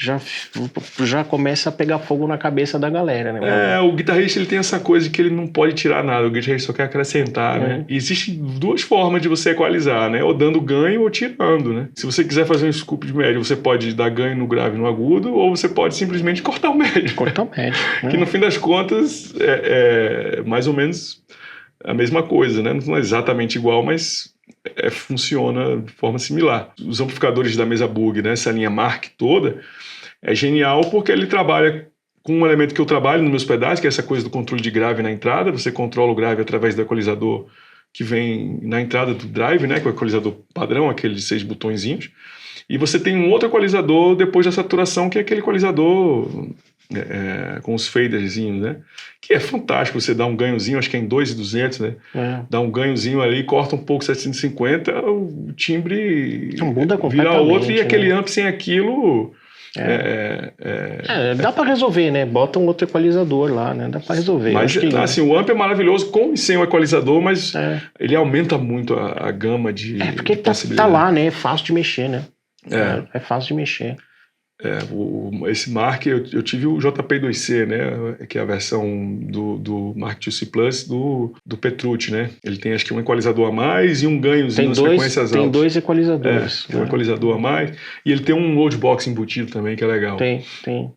já começa a pegar fogo na cabeça da galera, né? O guitarrista ele tem essa coisa que ele não pode tirar nada, o guitarrista só quer acrescentar, né? E existem 2 formas de você equalizar, né? Ou dando ganho ou tirando, né? Se você quiser fazer um scoop de médio, você pode dar ganho no grave e no agudo, ou você pode simplesmente cortar o médio. Cortar o médio. Que no fim das contas é mais ou menos a mesma coisa, né? Não é exatamente igual, mas funciona de forma similar. Os amplificadores da mesa Bug, né? Essa linha Mark toda, é genial porque ele trabalha com um elemento que eu trabalho nos meus pedais, que é essa coisa do controle de grave na entrada. Você controla o grave através do equalizador que vem na entrada do drive, né? Com o equalizador padrão, aquele de 6 botõezinhos. E você tem um outro equalizador depois da saturação, que é aquele equalizador com os faderzinhos, né? Que é fantástico, você dá um ganhozinho, acho que é em 2.200, né? Dá um ganhozinho ali, corta um pouco 750, o timbre vira outro, e aquele amp sem aquilo... dá pra resolver, né? Bota um outro equalizador lá, né? Dá pra resolver. Mas assim, o amp é maravilhoso com e sem o equalizador, mas ele aumenta muito a gama de porque tá lá, né? É fácil de mexer, né? É fácil de mexer. Esse Mark, eu tive o JP2C, né? Que é a versão do Mark IIc Plus do Petrucci, né? Ele tem acho que um equalizador a mais e um ganhozinho nas frequências altas. Tem 2 equalizadores. Tem um equalizador a mais. E ele tem um load box embutido também, que é legal. Tem. E um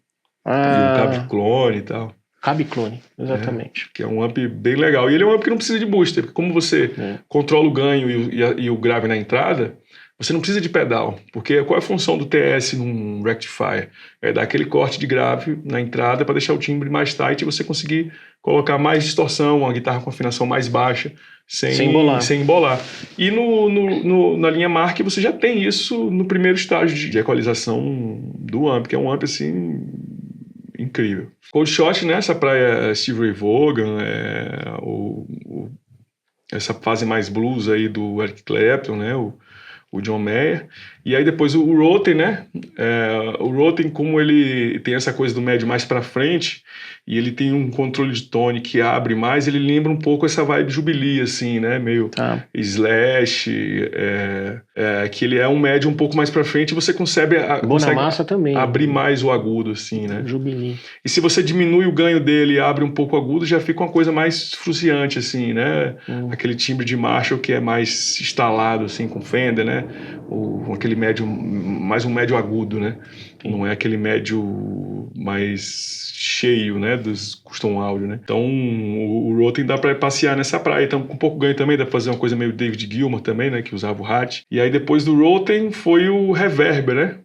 cabo clone e tal. Cabo clone, exatamente. Que é um amp bem legal. E ele é um amp que não precisa de booster, porque como você controla o ganho e o grave na entrada, você não precisa de pedal, porque qual é a função do TS num rectifier? É dar aquele corte de grave na entrada para deixar o timbre mais tight e você conseguir colocar mais distorção, uma guitarra com afinação mais baixa, sem embolar. E na linha Mark você já tem isso no primeiro estágio de equalização do amp, que é um amp assim incrível. Cold Shot, né? Essa praia Steve Ray Vaughan, essa fase mais blues aí do Eric Clapton, né? O John Mayer, e aí depois o Rotem, né? O Rotem, como ele tem essa coisa do médio mais para frente, e ele tem um controle de tone que abre mais, ele lembra um pouco essa vibe Jubilee, assim, né? Meio slash, que ele é um médio um pouco mais para frente, e você consegue também abrir mais o agudo, assim, né? Jubilee. E se você diminui o ganho dele e abre um pouco o agudo, já fica uma coisa mais fruciante, assim, né? Aquele timbre de Marshall que é mais instalado, assim, com Fender, né? Aquele médio, mais um médio agudo, né? Não é aquele médio mais cheio, né? Dos custom áudio, né? Então o Rotem dá para passear nessa praia. Então com pouco ganho também dá pra fazer uma coisa meio David Gilmour também, né? Que usava o Hat. E aí depois do Rotem foi o Reverb, né?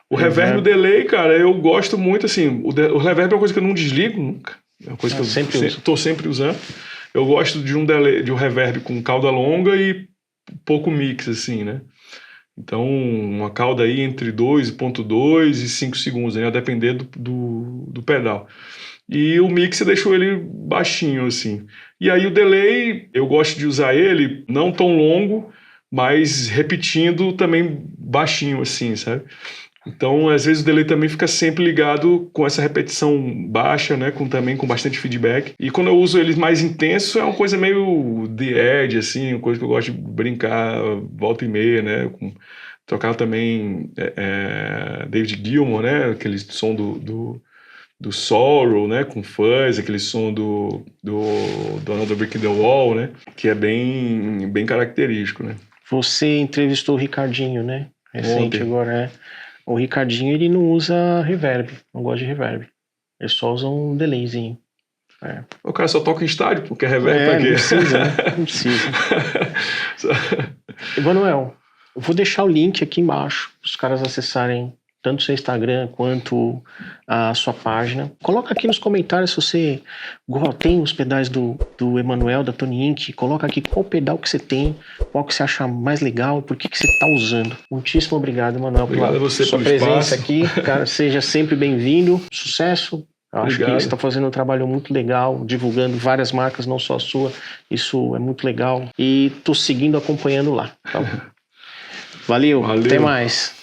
O Reverb, o delay, cara, eu gosto muito, assim, o Reverb é uma coisa que eu não desligo nunca. É uma coisa que eu tô sempre usando. Eu gosto de um delay, de um Reverb com cauda longa e pouco mix, assim, né? Então, uma cauda aí entre 2.2 e 5 segundos, né? A depender do pedal. E o mix você deixou ele baixinho, assim. E aí o delay, eu gosto de usar ele não tão longo, mas repetindo também baixinho, assim, sabe? Então, às vezes o delay também fica sempre ligado com essa repetição baixa, né? Também com bastante feedback. E quando eu uso ele mais intenso, é uma coisa meio The Edge, assim, uma coisa que eu gosto de brincar volta e meia, né? Tocar também David Gilmour, né? Aquele som do Sorrow, né? Com fuzz, aquele som do Another Brick in the Wall, né? Que é bem, bem característico, né? Você entrevistou o Ricardinho, né? Recente agora, O Ricardinho, ele não usa reverb, não gosta de reverb. Ele só usa um delayzinho. O cara só toca em estádio, porque reverb pra quê? Não precisa, né? Não precisa. Emanuel, eu vou deixar o link aqui embaixo para os caras acessarem tanto o seu Instagram quanto a sua página. Coloca aqui nos comentários se você tem os pedais do Emanuel, da Tony Inc. Coloca aqui qual pedal que você tem, qual que você acha mais legal, por que você está usando. Muitíssimo obrigado, Emanuel, pela sua presença aqui. Cara, seja sempre bem-vindo. Sucesso. Acho que você está fazendo um trabalho muito legal, divulgando várias marcas, não só a sua. Isso é muito legal. E tô seguindo, acompanhando lá. Tá? Valeu, até mais.